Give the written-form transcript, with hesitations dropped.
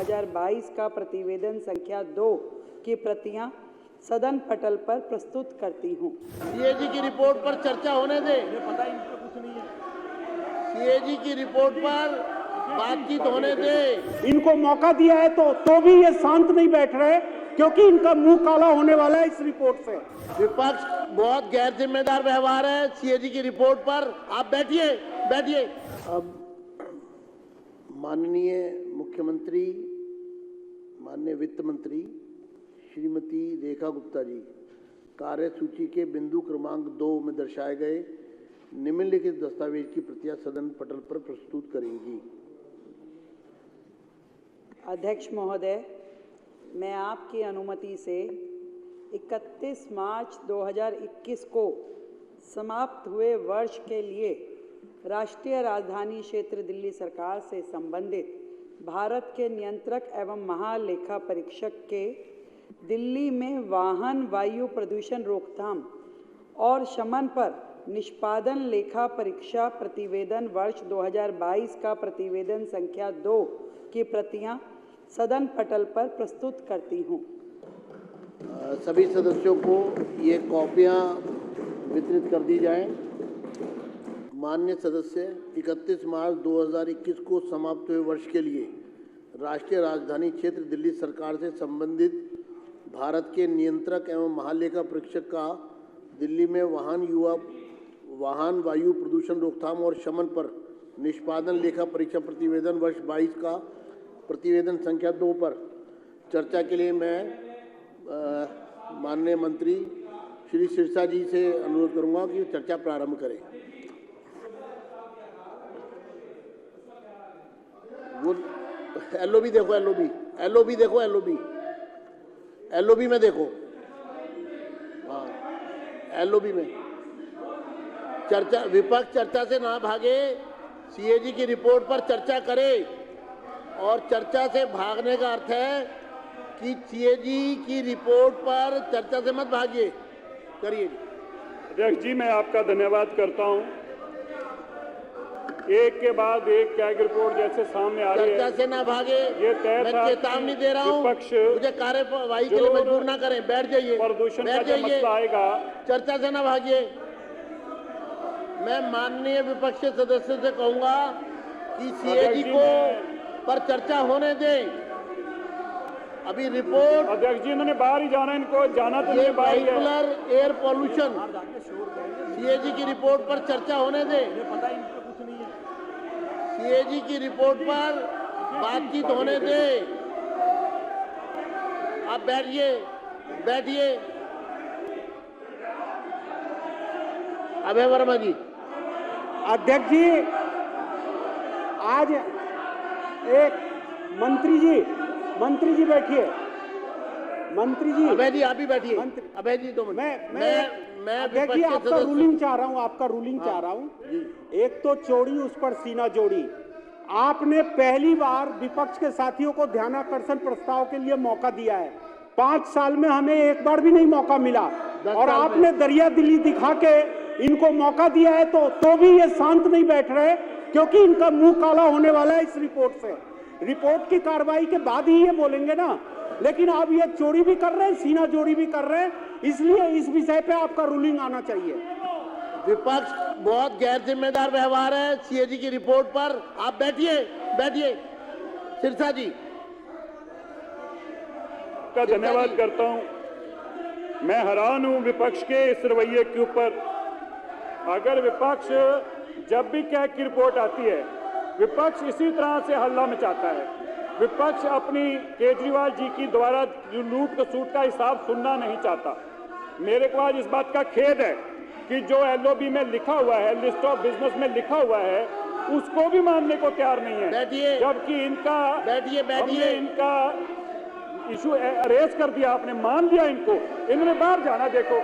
2022 का प्रतिवेदन संख्या 2 की प्रतियां सदन पटल पर प्रस्तुत करती हूं। सीएजी की रिपोर्ट पर चर्चा होने दे। पता इनको कुछ नहीं है। सीएजी की रिपोर्ट पर बातचीत होने दे। इनको मौका दिया है तो भी ये शांत नहीं बैठ रहे, क्योंकि इनका मुंह काला होने वाला है इस रिपोर्ट से। विपक्ष बहुत गैर जिम्मेदार व्यवहार है सीएजी की रिपोर्ट पर। आप बैठिए। अब माननीय मुख्यमंत्री, माननीय वित्त मंत्री श्रीमती रेखा गुप्ता जी कार्यसूची के बिंदु क्रमांक 2 में दर्शाए गए निम्नलिखित दस्तावेज की प्रतियां सदन पटल पर प्रस्तुत करेंगी। अध्यक्ष महोदय, मैं आपकी अनुमति से 31 मार्च 2021 को समाप्त हुए वर्ष के लिए राष्ट्रीय राजधानी क्षेत्र दिल्ली सरकार से संबंधित भारत के नियंत्रक एवं महालेखा परीक्षक के दिल्ली में वाहन वायु प्रदूषण रोकथाम और शमन पर निष्पादन लेखा परीक्षा प्रतिवेदन वर्ष 2022 का प्रतिवेदन संख्या 2 की प्रतियां सदन पटल पर प्रस्तुत करती हूं। सभी सदस्यों को ये कॉपियां वितरित कर दी जाएं। माननीय सदस्य, 31 मार्च 2021 को समाप्त हुए वर्ष के लिए राष्ट्रीय राजधानी क्षेत्र दिल्ली सरकार से संबंधित भारत के नियंत्रक एवं महालेखा परीक्षक का दिल्ली में वाहन वायु प्रदूषण रोकथाम और शमन पर निष्पादन लेखा परीक्षा प्रतिवेदन वर्ष 22 का प्रतिवेदन संख्या 2 पर चर्चा के लिए मैं माननीय मंत्री श्री सिरसा जी से अनुरोध करूंगा कि चर्चा प्रारंभ करें। वो एलओबी देखो, एलओबी में देखो। हाँ, एलओबी में चर्चा, विपक्ष चर्चा से ना भागे, सीएजी की रिपोर्ट पर चर्चा करे। और चर्चा से भागने का अर्थ है कि सीएजी की रिपोर्ट पर चर्चा से मत भागिए। करिए। अध्यक्ष जी, मैं आपका धन्यवाद करता हूं। एक के बाद एक कैग रिपोर्ट जैसे सामने आ रही है, चर्चा से ना भागे। ये तय मैं चेतावनी दे रहा हूं, मुझे कार्यवाही के लिए मजबूर ना करें। बैठ जाइए, प्रदूषण का जो मसला आएगा, चर्चा से ना भागिए। मैं माननीय विपक्ष के सदस्यों से कहूंगा कि सीएजी को पर चर्चा होने दें। अभी रिपोर्ट, अध्यक्ष जी इन्होंने बाहर ही जाना, इनको जाना तो नहीं बाहर है। वेहिकुलर एयर पॉल्यूशन, सीएजी की रिपोर्ट पर चर्चा होने दें। पता इनको कुछ नहीं है। सीएजी की रिपोर्ट पर बातचीत होने दें। आप बैठिए। अभय वर्मा जी। अध्यक्ष जी, आज एक मंत्री जी बैठिए। मंत्री जी, अभय जी आप ही बैठिए। अभय जी 2 मिनट। मैं देखिए, आपका रूलिंग चाह रहा हूं। एक तो चोरी, उस पर सीना जोड़ी। आपने पहली बार विपक्ष के साथियों को ध्यानाकर्षण प्रस्ताव के लिए मौका दिया है। 5 साल में हमें एक बार भी नहीं मौका मिला, और आपने दरिया दिली दिखा के इनको मौका दिया है तो भी ये शांत नहीं बैठ रहे, क्योंकि इनका मुंह काला होने वाला है इस रिपोर्ट से। रिपोर्ट की कार्रवाई के बाद ही ये बोलेंगे ना, लेकिन अब ये चोरी भी कर रहे हैं, सीना जोड़ी भी कर रहे हैं। इसलिए इस विषय पे आपका रूलिंग आना चाहिए। विपक्ष बहुत गैर जिम्मेदार व्यवहार है सीएजी की रिपोर्ट पर। आप बैठिए। सिरसा जी का धन्यवाद करता हूं। मैं हैरान हूं विपक्ष के इस रवैये के ऊपर। अगर विपक्ष जब भी कैग की रिपोर्ट आती है, विपक्ष इसी तरह से हल्ला मचाता है। विपक्ष अपनी केजरीवाल जी की द्वारा लूट खसूट का हिसाब सुनना नहीं चाहता। मेरे को आज इस बात का खेद है कि जो एलओबी में लिखा हुआ है, लिस्ट ऑफ बिजनेस में लिखा हुआ है, उसको भी मानने को तैयार नहीं है। जबकि इनका हमने इनका इशू अरेज कर दिया, आपने मान लिया इनको। इन्होंने बाहर जाना। देखो,